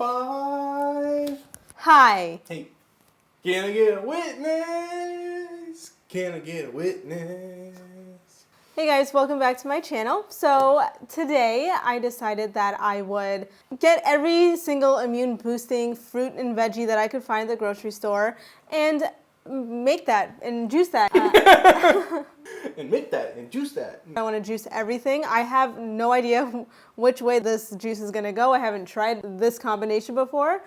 5. Hi. Hey, can I get a witness? Can I get a witness? Hey guys, welcome back to my channel. So today I decided that I would get every single immune boosting fruit and veggie that I could find at the grocery store and make that and juice that. And make that and juice that. I want to juice everything. I have no idea which way this juice is going to go. I haven't tried this combination before,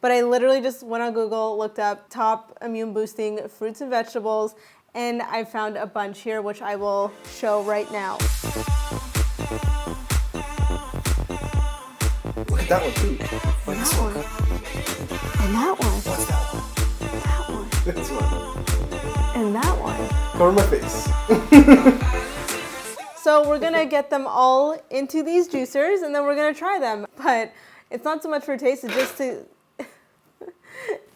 but I literally just went on Google, looked up top immune boosting fruits and vegetables, and I found a bunch here, which I will show right now. Look at that one too. And that one. And that one. What's that one? That one. This one. And that one. Cover my face. So we're gonna get them all into these juicers and then we're gonna try them. But it's not so much for taste,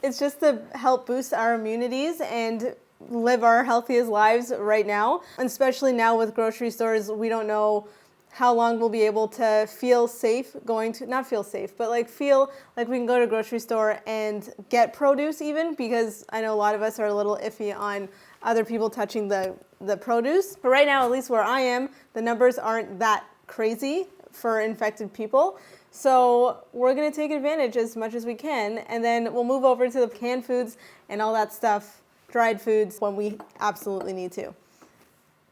it's just to help boost our immunities and live our healthiest lives right now. And especially now with grocery stores, we don't know how long we'll be able to feel safe going to, not feel safe, but like feel like we can go to a grocery store and get produce even, because I know a lot of us are a little iffy on other people touching the produce. But right now, at least where I am, the numbers aren't that crazy for infected people. So we're gonna take advantage as much as we can, and then we'll move over to the canned foods and all that stuff, dried foods, when we absolutely need to.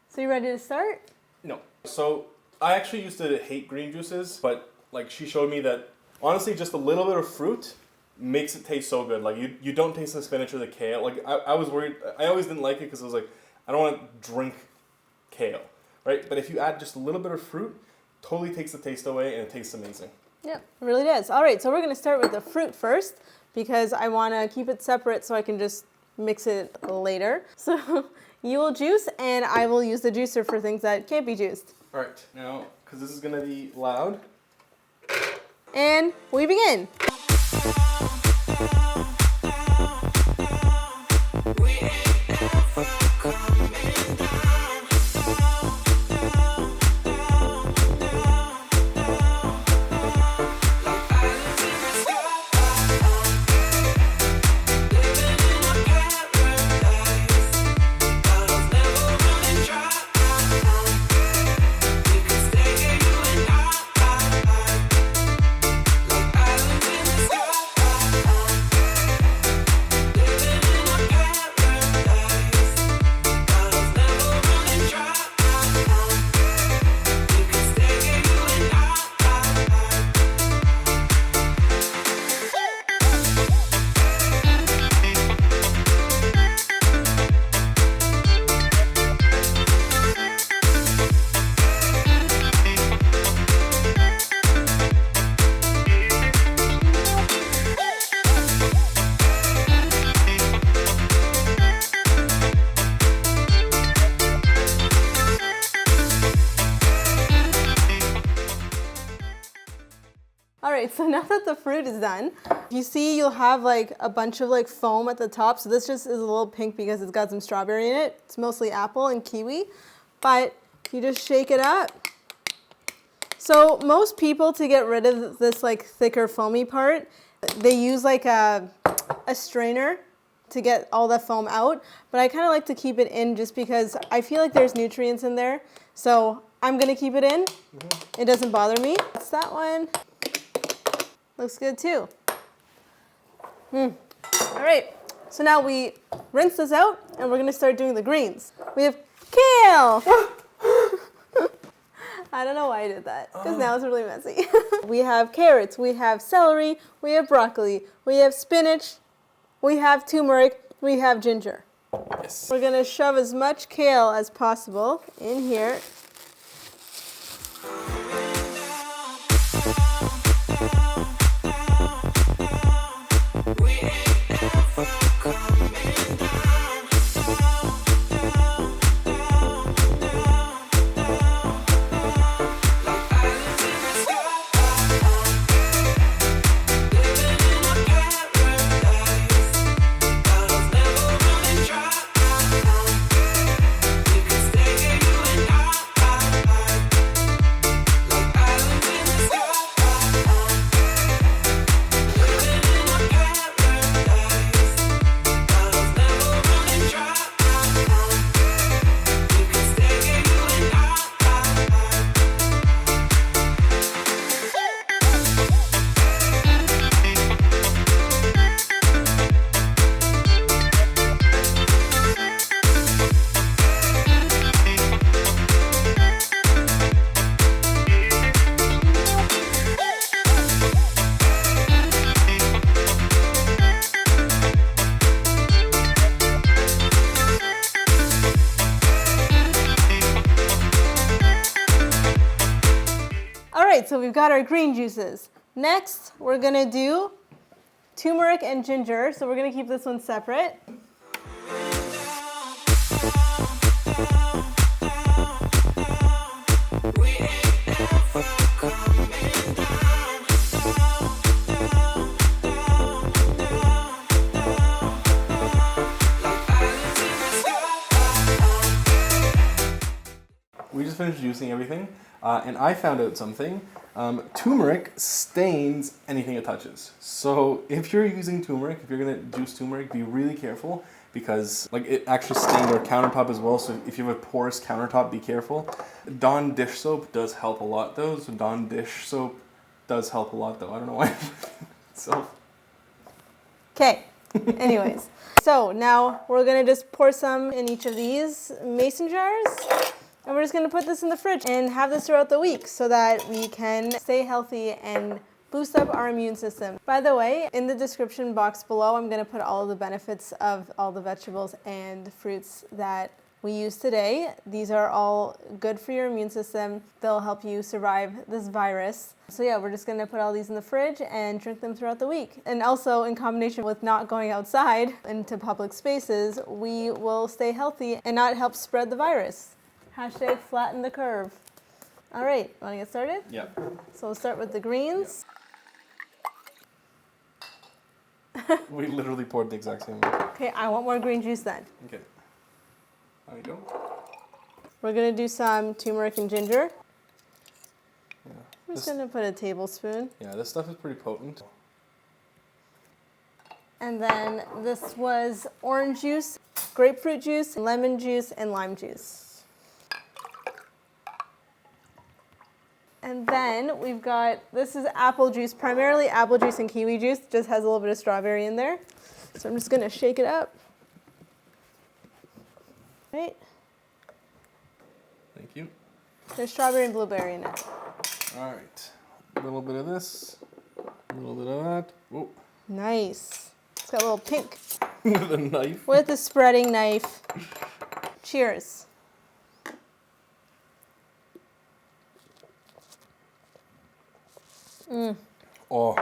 So you ready to start? No. So I actually used to hate green juices, but like she showed me that honestly just a little bit of fruit makes it taste so good. Like you don't taste the spinach or the kale. Like I was worried, I always didn't like it because I was like, I don't want to drink kale, right? But if you add just a little bit of fruit, totally takes the taste away and it tastes amazing. Yeah, it really does. All right, so we're gonna start with the fruit first because I wanna keep it separate so I can just mix it later. So you will juice and I will use the juicer for things that can't be juiced. All right, now, because this is gonna be loud. And we begin. All right, so now that the fruit is done, you see you'll have like a bunch of like foam at the top. So this just is a little pink because it's got some strawberry in it. It's mostly apple and kiwi, but you just shake it up. So most people, to get rid of this like thicker foamy part, they use like a strainer to get all the foam out. But I kind of like to keep it in just because I feel like there's nutrients in there. So I'm gonna keep it in. It doesn't bother me. That's that one. Looks good too. All right, so now we rinse this out and we're gonna start doing the greens. We have kale. I don't know why I did that, because now it's really messy. We have carrots, we have celery, we have broccoli, we have spinach, we have turmeric, we have ginger. Yes. We're gonna shove as much kale as possible in here. we've got our green juices. Next, we're gonna do turmeric and ginger. So we're gonna keep this one separate. We just finished juicing everything, and I found out something. Turmeric stains anything it touches. So if you're using turmeric, if you're gonna juice turmeric, be really careful because like it actually stained our countertop as well. So if you have a porous countertop, be careful. Dawn dish soap does help a lot though. So Dawn dish soap does help a lot though. I don't know why. So. Okay, anyways. So now we're gonna just pour some in each of these mason jars. And we're just gonna put this in the fridge and have this throughout the week so that we can stay healthy and boost up our immune system. By the way, in the description box below, I'm gonna put all of the benefits of all the vegetables and fruits that we use today. These are all good for your immune system. They'll help you survive this virus. So yeah, we're just gonna put all these in the fridge and drink them throughout the week. And also in combination with not going outside into public spaces, we will stay healthy and not help spread the virus. Hashtag flatten the curve. All right, want to get started? Yeah. So we'll start with the greens. We literally poured the exact same way. Okay, I want more green juice then. Okay. There you go. We're gonna do some turmeric and ginger. Yeah. I'm just gonna put a tablespoon. Yeah, this stuff is pretty potent. And then this was orange juice, grapefruit juice, lemon juice, and lime juice. And then we've got, this is apple juice, primarily apple juice and kiwi juice, just has a little bit of strawberry in there. So I'm just gonna shake it up. Right, Thank you. there's strawberry and blueberry in it. All right. A little bit of this, a little bit of that. Whoa. Nice. It's got a little pink With a knife. with the spreading knife. Cheers. Oh,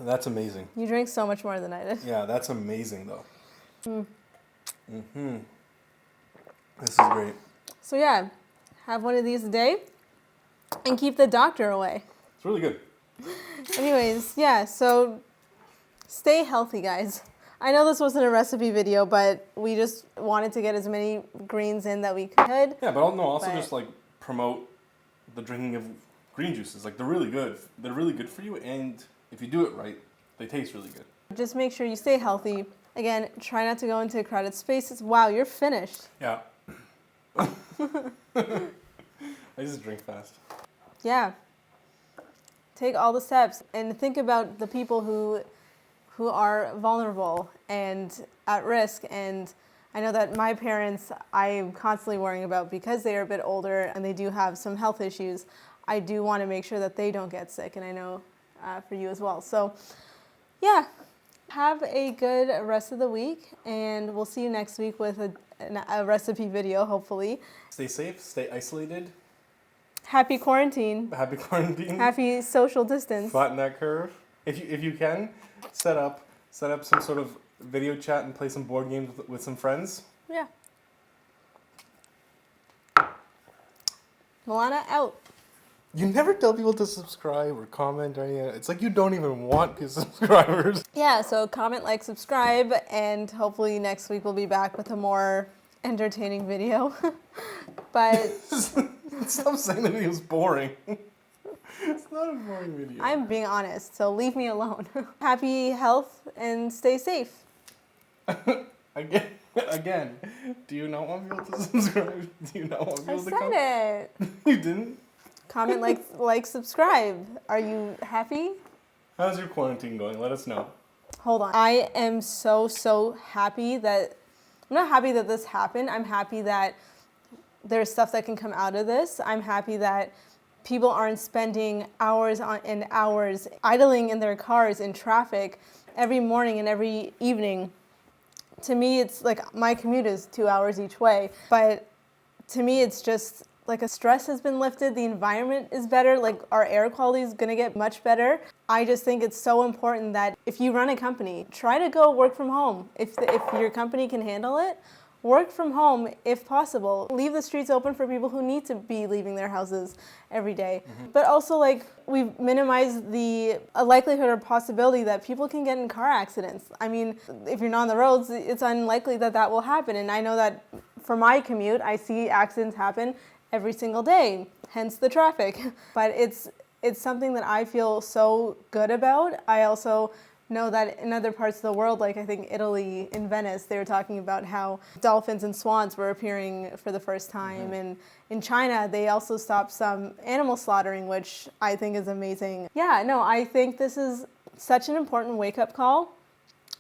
that's amazing. You drink so much more than I did. Yeah, that's amazing though. This is great. So yeah, have one of these a day and keep the doctor away. It's really good. Anyways, yeah, so stay healthy, guys. I know this wasn't a recipe video, but we just wanted to get as many greens in that we could. Yeah, but also just like promote the drinking of green juices. Like they're really good. They're really good for you, and if you do it right, they taste really good. Just make sure you stay healthy. Again, try not to go into crowded spaces. Wow, you're finished. Yeah. I just drink fast. Yeah. Take all the steps and think about the people who are vulnerable and at risk. And I know that my parents, I'm constantly worrying about because they are a bit older and they do have some health issues. I do want to make sure that they don't get sick, and I know for you as well. So yeah, have a good rest of the week, and we'll see you next week with a recipe video, hopefully. Stay safe, stay isolated. Happy quarantine. Happy quarantine. Happy social distance. Flatten that curve. If you can, set up some sort of video chat and play some board games with some friends. Yeah. Milana out. You never tell people to subscribe or comment or anything. It's like you don't even want subscribers. Yeah, so comment, like, subscribe, and hopefully next week we'll be back with a more entertaining video. But stop saying that it was boring. It's not a boring video. I'm being honest, so leave me alone. Happy health and stay safe. Again, do you not want people to subscribe? Do you not want people to comment? I said it. You didn't? Comment, like, subscribe. Are you happy? How's your quarantine going? Let us know. Hold on. I am so happy that, I'm not happy that this happened. I'm happy that there's stuff that can come out of this. I'm happy that people aren't spending hours and hours idling in their cars in traffic every morning and every evening. To me, it's like my commute is 2 hours each way, but to me, it's just like a stress has been lifted, the environment is better, like our air quality is gonna get much better. I just think it's so important that if you run a company, try to go work from home. If your company can handle it, work from home if possible. Leave the streets open for people who need to be leaving their houses every day. But also, like, we've minimized the likelihood or possibility that people can get in car accidents. I mean, if you're not on the roads, it's unlikely that that will happen. And I know that for my commute, I see accidents happen every single day, hence the traffic. But it's something that I feel so good about. I also know that in other parts of the world, like I think Italy, in Venice, they were talking about how dolphins and swans were appearing for the first time. And in China, they also stopped some animal slaughtering, which I think is amazing. Yeah, no, I think this is such an important wake-up call.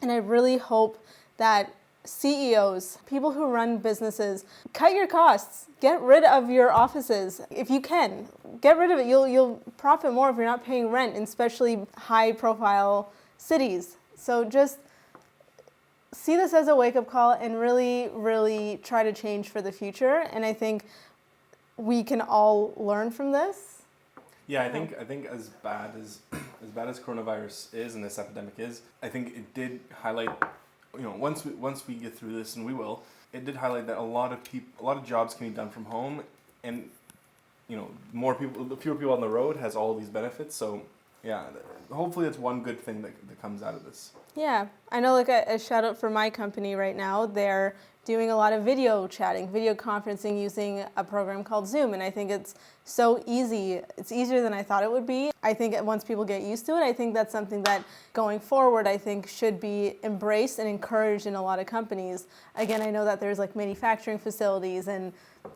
And I really hope that CEOs, people who run businesses, cut your costs. Get rid of your offices if you can. Get rid of it. You'll profit more if you're not paying rent, especially high-profile cities. So just see this as a wake-up call and really, really try to change for the future. And I think we can all learn from this. Yeah, I think as bad as coronavirus is and this epidemic is, I think it did highlight, once we get through this, and we will, it did highlight that a lot of jobs can be done from home, and fewer people on the road has all of these benefits. So yeah, hopefully that's one good thing that comes out of this. Yeah, I know, like a shout out for my company right now, they're doing a lot of video chatting, video conferencing using a program called Zoom, and I think it's so easy. It's easier than I thought it would be. I think once people get used to it, I think that's something that going forward, I think should be embraced and encouraged in a lot of companies. Again, I know that there's like manufacturing facilities and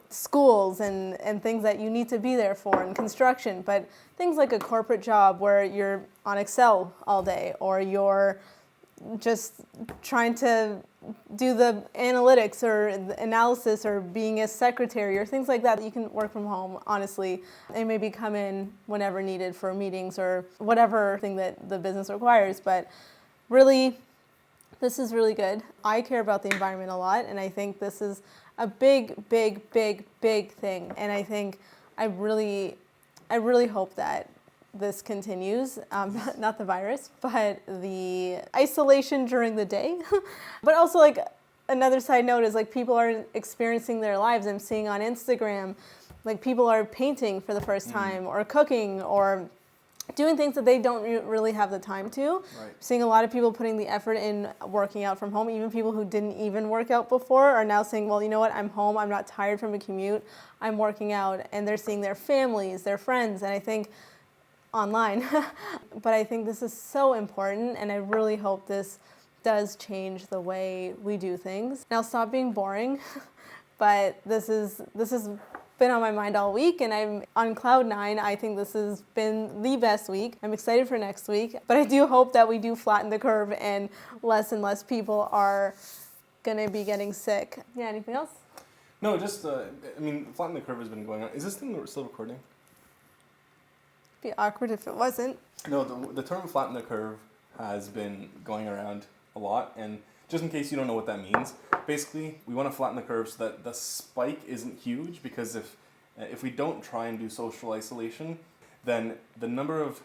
schools and things that you need to be there for, and construction, but things like a corporate job where you're on Excel all day, or you're just trying to do the analytics or the analysis, or being a secretary or things like that, you can work from home, honestly, and maybe come in whenever needed for meetings or whatever thing that the business requires. But really, this is really good. I care about the environment a lot, and I think this is a big, big, big, big thing. And I think I really hope that this continues, not the virus, but the isolation during the day. But also, like, another side note is, like, people are experiencing their lives. I'm seeing on Instagram, like, people are painting for the first time, or cooking, or doing things that they don't really have the time to. Right. Seeing a lot of people putting the effort in working out from home. Even people who didn't even work out before are now saying, well, you know what, I'm home, I'm not tired from a commute, I'm working out. And they're seeing their families, their friends, and I think online. But I think this is so important, and I really hope this does change the way we do things. Now, stop being boring, but this has been on my mind all week, and I'm on cloud 9. I think this has been the best week. I'm excited for next week, but I do hope that we do flatten the curve and less people are gonna be getting sick. Yeah, anything else? No, just, flatten the curve has been going on. Is this thing still recording? It'd be awkward if it wasn't. No, the term flatten the curve has been going around a lot, and just in case you don't know what that means, basically we want to flatten the curve so that the spike isn't huge, because if we don't try and do social isolation, then the number of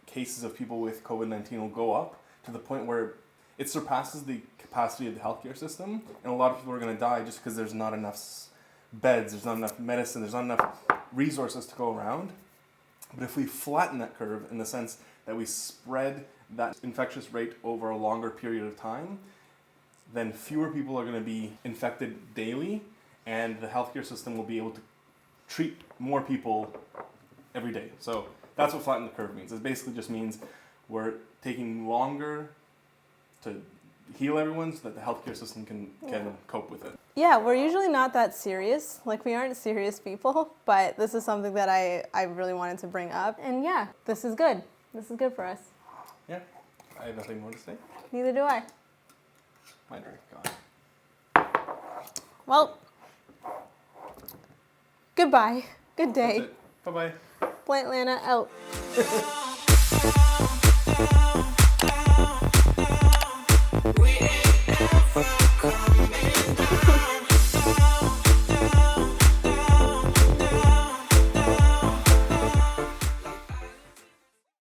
cases of people with COVID-19 will go up to the point where it surpasses the capacity of the healthcare system, and a lot of people are going to die just because there's not enough beds, there's not enough medicine, there's not enough resources to go around. But if we flatten that curve in the sense that we spread that infectious rate over a longer period of time, then fewer people are going to be infected daily, and the healthcare system will be able to treat more people every day. So that's what flatten the curve means. It basically just means we're taking longer to heal everyone so that the healthcare system can cope with it. Yeah, we're usually not that serious. Like, we aren't serious people, but this is something that I really wanted to bring up. And yeah, this is good. This is good for us. Yeah, I have nothing more to say. Neither do I. My drink gone. Well, goodbye. Good day. That's it. Bye-bye. Plant Lana out.